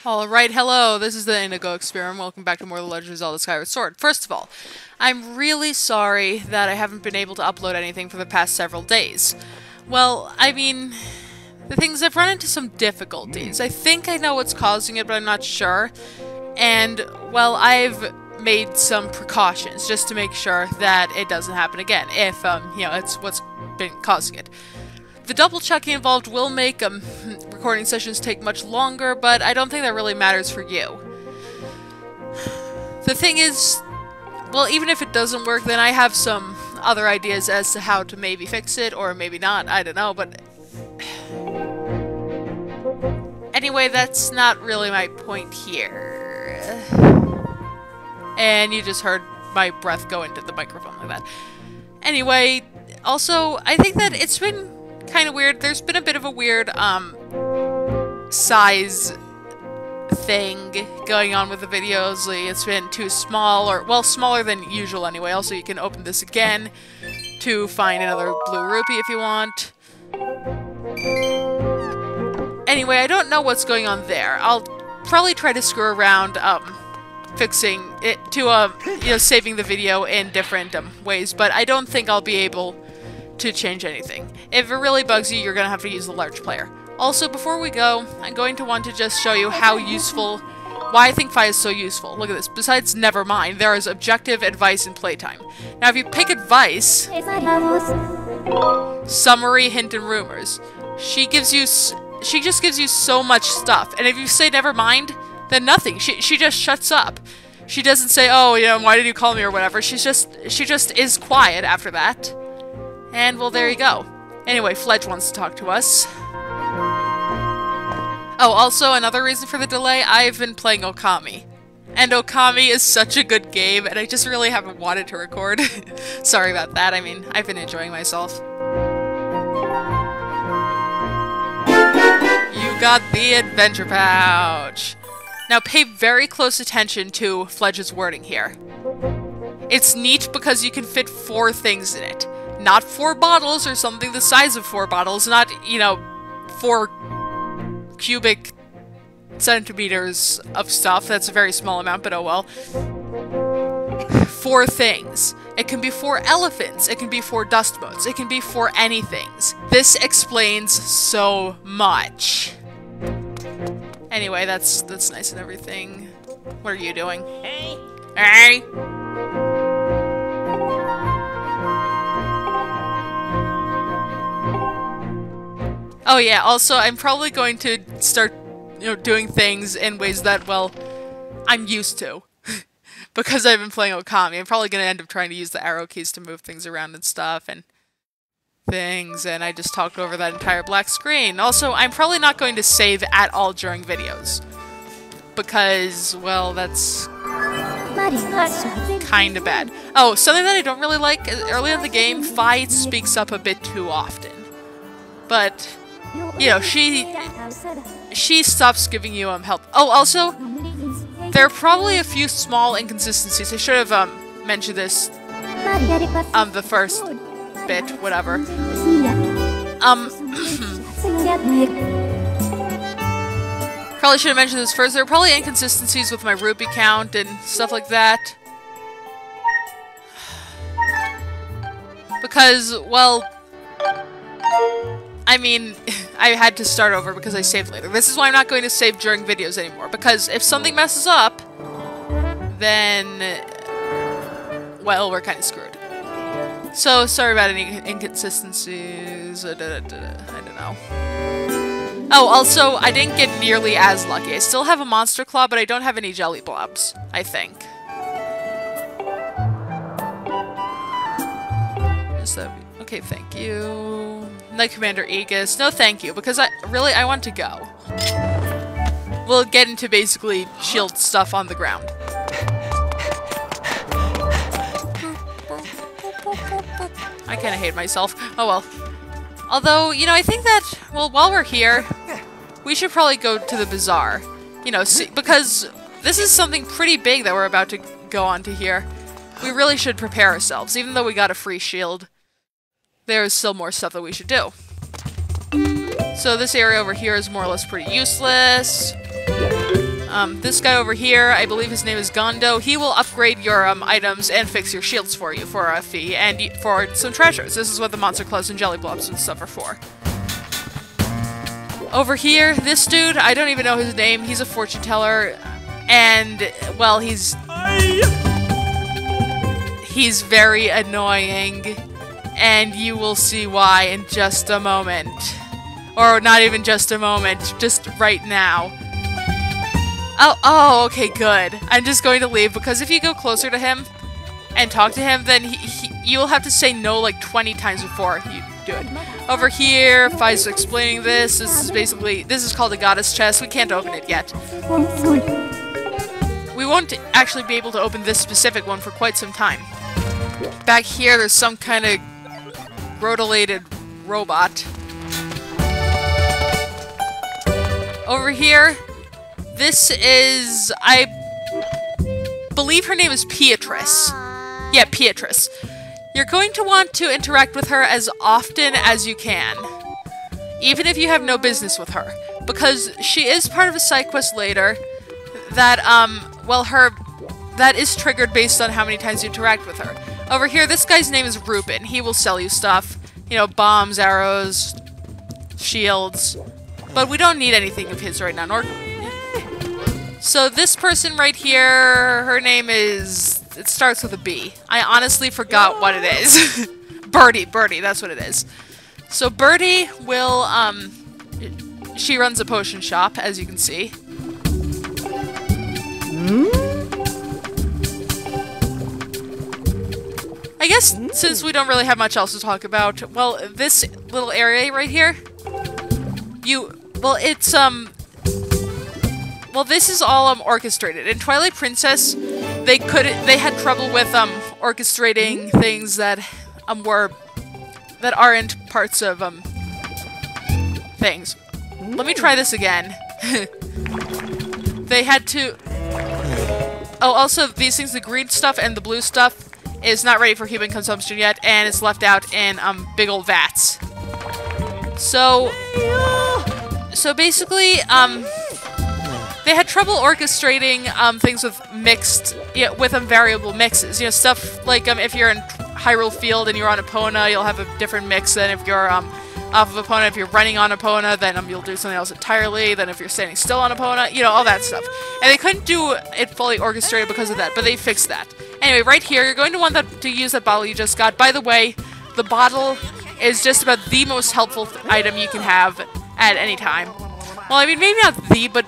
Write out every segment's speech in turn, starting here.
Alright, hello, this is the Indigo experiment. Welcome back to more of the Legend of Zelda Skyward Sword. First of all, I'm really sorry that I haven't been able to upload anything for the past several days. Well, I mean, the thing is I've run into some difficulties. I think I know what's causing it, but I'm not sure. And, well, I've made some precautions just to make sure that it doesn't happen again, if, you know, it's what's been causing it. The double checking involved will make recording sessions take much longer, but I don't think that really matters for you. The thing is, well, even if it doesn't work, then I have some other ideas as to how to maybe fix it, or maybe not, I don't know, but... Anyway, that's not really my point here. And you just heard my breath go into the microphone like that. Anyway, also, I think that it's been kind of weird. There's been a bit of a weird, size thing going on with the videos. Like, it's been too small, or, well, smaller than usual anyway. Also, you can open this again to find another blue rupee if you want. Anyway, I don't know what's going on there. I'll probably try to screw around, fixing it to, you know, saving the video in different, ways, but I don't think I'll be able to change anything. If it really bugs you, you're gonna have to use the large player. Also, before we go, I'm going to want to just show you how useful, why I think Fi is so useful. Look at this. Besides Nevermind, there is objective, advice, and playtime. Now, if you pick advice, summary, hint, and rumors, she just gives you so much stuff. And if you say Nevermind, then nothing. She just shuts up. She doesn't say, oh, you know, why did you call me or whatever. She just is quiet after that. And, well, there you go. Anyway, Fledge wants to talk to us. Oh, also, another reason for the delay, I've been playing Okami. And Okami is such a good game, and I just really haven't wanted to record. Sorry about that, I mean, I've been enjoying myself. You got the adventure pouch! Now pay very close attention to Fledge's wording here. It's neat because you can fit 4 things in it. Not 4 bottles or something the size of 4 bottles, not, you know, 4 cubic centimeters of stuff. That's a very small amount, but oh well. 4 things. It can be 4 elephants, it can be 4 dust motes, it can be 4 anythings. This explains so much. Anyway, that's nice and everything. What are you doing? Hey! Hey! Oh yeah, also, I'm probably going to start, you know, doing things in ways that, well, I'm used to. Because I've been playing Okami, I'm probably going to end up trying to use the arrow keys to move things around and stuff, and things, and I just talked over that entire black screen. Also, I'm probably not going to save at all during videos. Because, well, that's kind of bad. Oh, something that I don't really like, early in the game, Fi speaks up a bit too often. But... you know, she stops giving you help. Oh, also, there are probably a few small inconsistencies. I should have mentioned this the first bit, whatever. Probably should have mentioned this first. There are probably inconsistencies with my rupee count and stuff like that. Because, well, I mean, I had to start over because I saved later. This is why I'm not going to save during videos anymore, because if something messes up, then, well, we're kind of screwed. So, sorry about any inconsistencies. I don't know. Oh, also, I didn't get nearly as lucky. I still have a monster claw, but I don't have any jelly blobs, I think. Is that... okay, thank you. Knight Commander Aegis. No thank you, because I want to go. We'll get into basically shield stuff on the ground. I kinda hate myself. Oh well. Although, you know, I think that, well, while we're here, we should probably go to the bazaar. You know, see, because this is something pretty big that we're about to go on to here. We really should prepare ourselves, even though we got a free shield. There's still more stuff that we should do. So this area over here is more or less pretty useless. This guy over here, I believe his name is Gondo. He will upgrade your items and fix your shields for you for a fee and for some treasures. This is what the monster clubs and jelly blobs and stuff are for. Over here, this dude, I don't even know his name. He's a fortune teller, and well, he's very annoying, and you will see why in just a moment. Or not even just a moment, just right now. Oh, okay, good. I'm just going to leave, because if you go closer to him and talk to him, then you'll have to say no like 20 times before you do it. Over here, Fi's explaining this. This is called a goddess chest. We can't open it yet. We won't actually be able to open this specific one for quite some time. Back here, there's some kind of rotulated robot. Over here, this is, I believe her name is Beatrice. Yeah, Beatrice. You're going to want to interact with her as often as you can, even if you have no business with her, because she is part of a side quest later that, well, that is triggered based on how many times you interact with her. Over here, this guy's name is Reuben. He will sell you stuff, you know, bombs, arrows, shields, but we don't need anything of his right now, nor... So this person right here, her name is, it starts with a B. I honestly forgot what it is. Birdie, that's what it is. So Birdie will, she runs a potion shop, as you can see. I guess since we don't really have much else to talk about, well, this little area right here, well, this is all orchestrated. In Twilight Princess, they had trouble with orchestrating things that aren't parts of things. Let me try this again. They had to. Oh, also these things, the green stuff and the blue stuff, is not ready for human consumption yet, and it's left out in big old vats. So basically, they had trouble orchestrating things with variable mixes. You know, stuff like if you're in Hyrule Field and you're on Epona, you'll have a different mix than if you're off of Epona. If you're running on Epona, then you'll do something else entirely. Then if you're standing still on Epona, you know, all that stuff. And they couldn't do it fully orchestrated because of that, but they fixed that. Anyway, right here, you're going to want to use that bottle you just got. By the way, the bottle is just about the most helpful item you can have at any time. Well, I mean, maybe not the, but,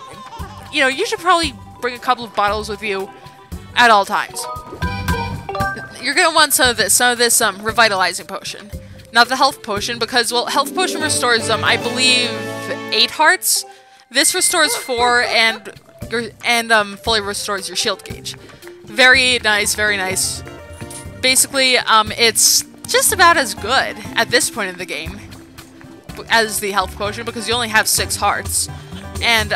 you know, you should probably bring a couple of bottles with you at all times. You're going to want some of this revitalizing potion. Not the health potion, because, well, health potion restores, I believe, 8 hearts. This restores 4 and fully restores your shield gauge. Very nice, very nice. Basically, it's just about as good at this point in the game as the health potion, because you only have 6 hearts. And,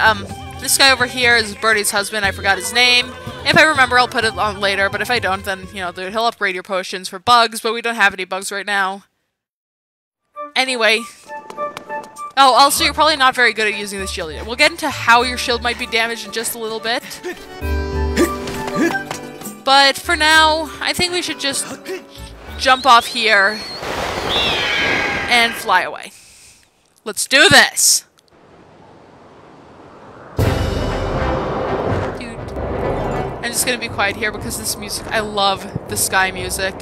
this guy over here is Birdie's husband. I forgot his name. If I remember, I'll put it on later, but if I don't, then, you know, he'll upgrade your potions for bugs, but we don't have any bugs right now. Anyway. Oh, also, you're probably not very good at using the shield yet. We'll get into how your shield might be damaged in just a little bit. But for now, I think we should just jump off here and fly away. Let's do this! Dude. I'm just gonna be quiet here because this music, I love the sky music.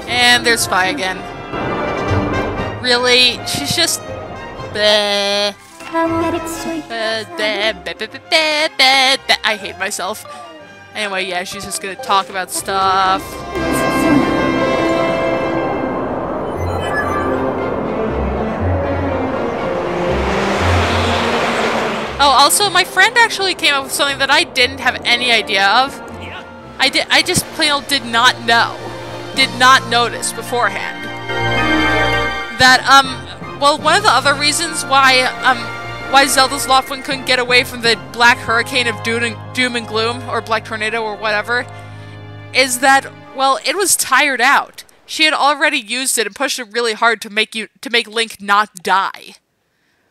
And there's Fi again. Really? She's just... I hate myself. Anyway, yeah, she's just gonna talk about stuff. Oh, also, my friend actually came up with something that I didn't have any idea of. I just plain old did not know. Did not notice beforehand that well, one of the other reasons why why Zelda's Loftwing couldn't get away from the black hurricane of doom and gloom, or black tornado, or whatever, is that, well, it was tired out. She had already used it and pushed it really hard to make Link not die.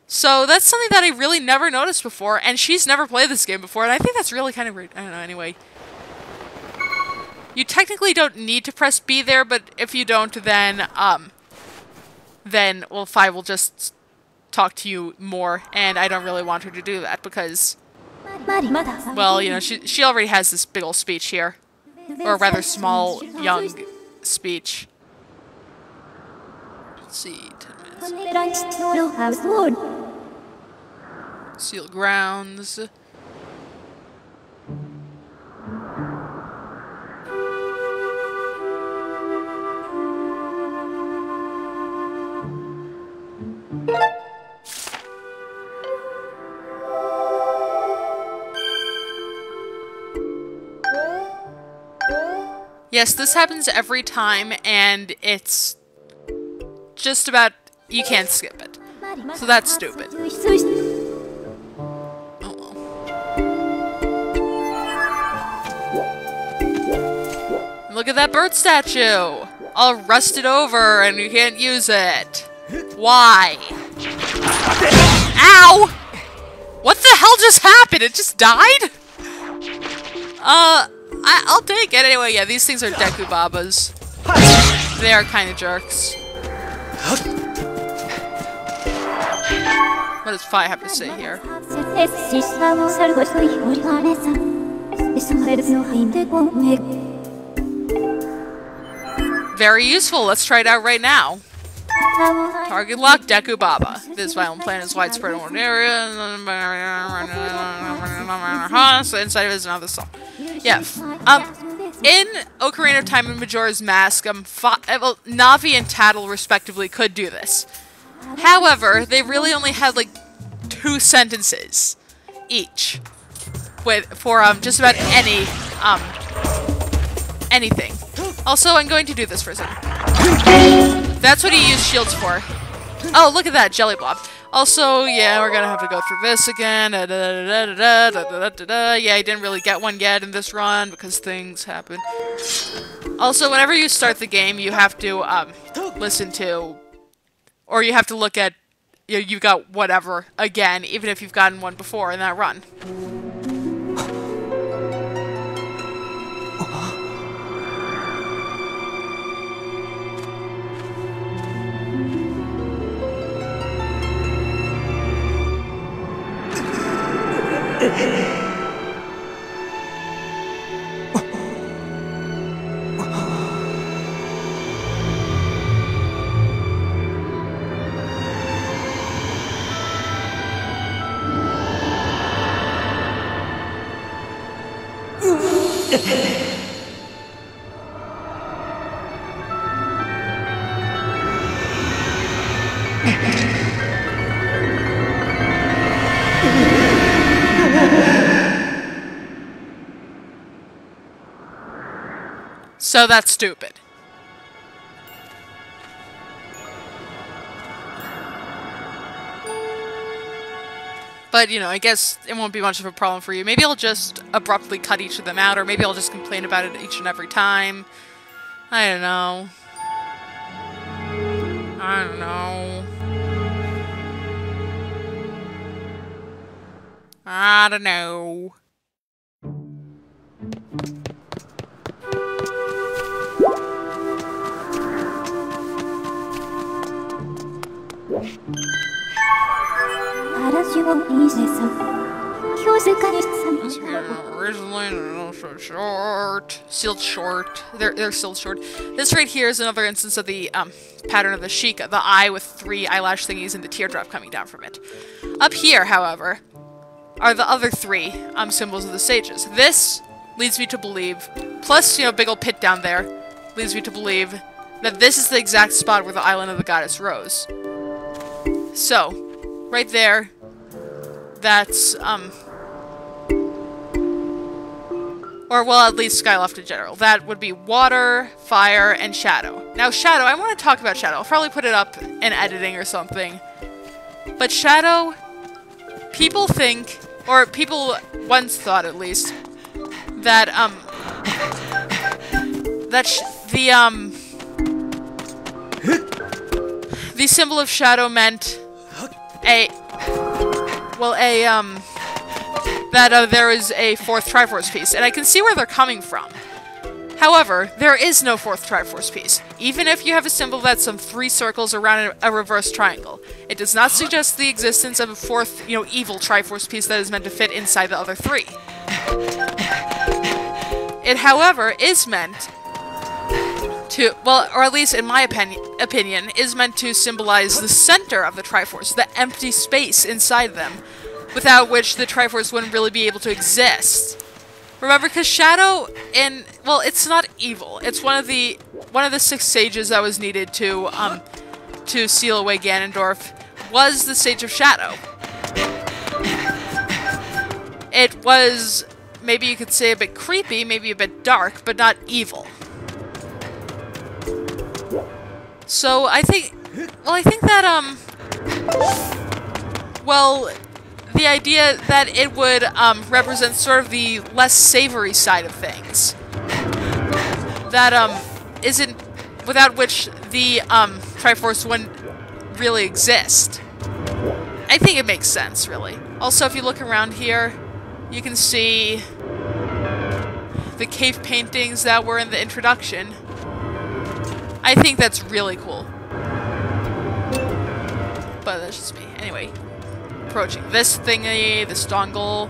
So that's something that I really never noticed before, and she's never played this game before, and I think that's really kind of weird. I don't know, anyway. You technically don't need to press B there, but if you don't, then, well, Fi will just talk to you more, and I don't really want her to do that, because, well, you know, she already has this big ol' speech here. Or a rather small, young speech. Let's see, 10 minutes. Sealed grounds. Yes, this happens every time, and it's just about, you can't skip it. So that's stupid. Oh well. Look at that bird statue! All rusted over, and you can't use it. Why? Ow! What the hell just happened? It just died? I'll take it anyway. Yeah, these things are Deku Babas. They are kind of jerks. What does Fi have to say here? Very useful. Let's try it out right now. Target lock, Deku Baba. This violent plant is widespread in one area. So inside of it is another song. Yeah. In Ocarina of Time and Majora's Mask, well, Navi and Tattle, respectively, could do this. However, they really only had, like, 2 sentences each. For just about anything. Also, I'm going to do this for a second. That's what he used shields for. Oh, look at that, Jelly Blob. Also, yeah, we're gonna have to go through this again. Yeah, I didn't really get one yet in this run because things happen. Also, whenever you start the game, you have to listen to, or you have to look at, you know, you got whatever again, even if you've gotten one before in that run. So that's stupid. But, you know, I guess it won't be much of a problem for you. Maybe I'll just abruptly cut each of them out, or maybe I'll just complain about it each and every time. I don't know. I don't know. I don't know. Originally, they're so short. Sealed short. They're sealed short. This right here is another instance of the pattern of the Sheikah, the eye with 3 eyelash thingies and the teardrop coming down from it. Up here, however, are the other 3 symbols of the sages. This leads me to believe, plus, you know, big ol' pit down there, leads me to believe that this is the exact spot where the island of the goddess rose. So, right there, that's, or, well, at least Skyloft in general. That would be water, fire, and shadow. Now, shadow, I want to talk about shadow. I'll probably put it up in editing or something. But shadow, people think, or people once thought at least, that, the symbol of shadow meant that there is a fourth Triforce piece, and I can see where they're coming from. However, there is no fourth Triforce piece, even if you have a symbol that's some 3 circles around a reverse triangle. It does not suggest the existence of a fourth, evil Triforce piece that is meant to fit inside the other 3. It, however, is meant to, well, or at least in my opinion, is meant to symbolize the center of the Triforce, the empty space inside them, without which the Triforce wouldn't really be able to exist. Remember, because Shadow well, it's not evil. It's one of the 6 sages that was needed to seal away Ganondorf was the Sage of Shadow. It was, maybe you could say, a bit creepy, maybe a bit dark, but not evil. So I think that the idea that it would represent sort of the less savory side of things, that isn't, without which the Triforce wouldn't really exist. I think it makes sense, really. Also, if you look around here, you can see the cave paintings that were in the introduction. I think that's really cool. But that's just me. Anyway, approaching this thingy, this dongle.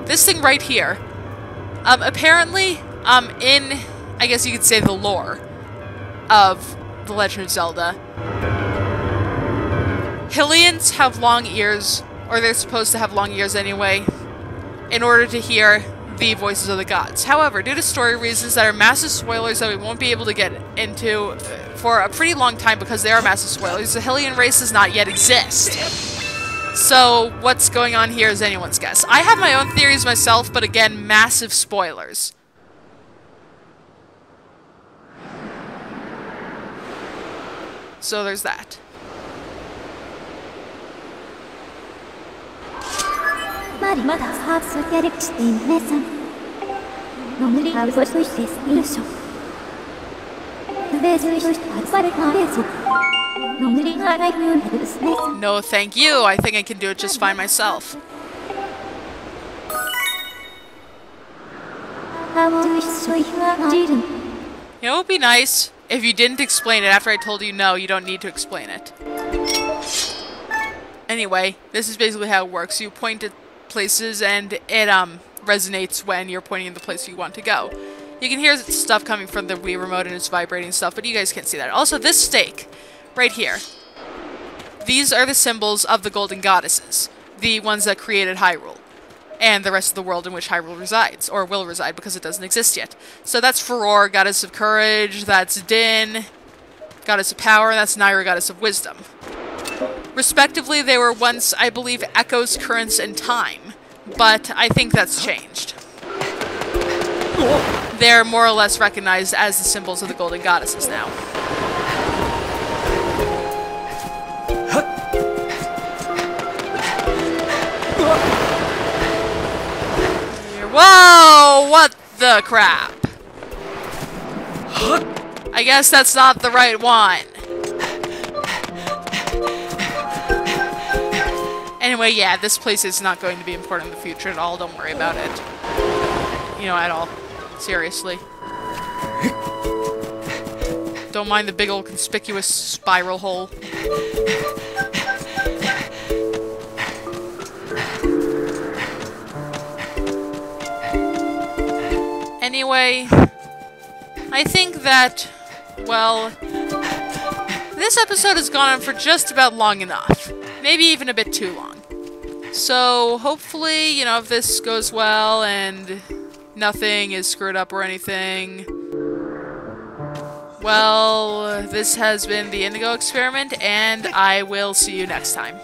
This thing right here. Apparently, in, I guess you could say, the lore of The Legend of Zelda, Hylians have long ears, or they're supposed to have long ears anyway, in order to hear the voices of the gods. However, due to story reasons that are massive spoilers that we won't be able to get into for a pretty long time because they are massive spoilers, the Hylian race does not yet exist. So what's going on here is anyone's guess. I have my own theories myself, but again, massive spoilers. So there's that. No, thank you. I think I can do it just fine myself. You know, it would be nice if you didn't explain it after I told you no, you don't need to explain it. Anyway, this is basically how it works. You point at places and it resonates when you're pointing in the place you want to go. You can hear stuff coming from the Wii remote and it's vibrating stuff, but you guys can't see that. Also, this stake right here. These are the symbols of the Golden Goddesses, the ones that created Hyrule, and the rest of the world in which Hyrule resides, or will reside because it doesn't exist yet. So that's Furore, Goddess of Courage, that's Din, Goddess of Power, and that's Naira, Goddess of Wisdom. Respectively, they were once, I believe, Echoes, Currents, and Time, but I think that's changed. They're more or less recognized as the symbols of the Golden Goddesses now. Whoa! What the crap? I guess that's not the right one. Anyway, yeah, this place is not going to be important in the future at all. Don't worry about it. You know, at all. Seriously. Don't mind the big old conspicuous spiral hole. Anyway, I think that, well, this episode has gone on for just about long enough. Maybe even a bit too long. So, hopefully, you know, if this goes well and nothing is screwed up or anything, well, this has been the Indigo experiment, and I will see you next time.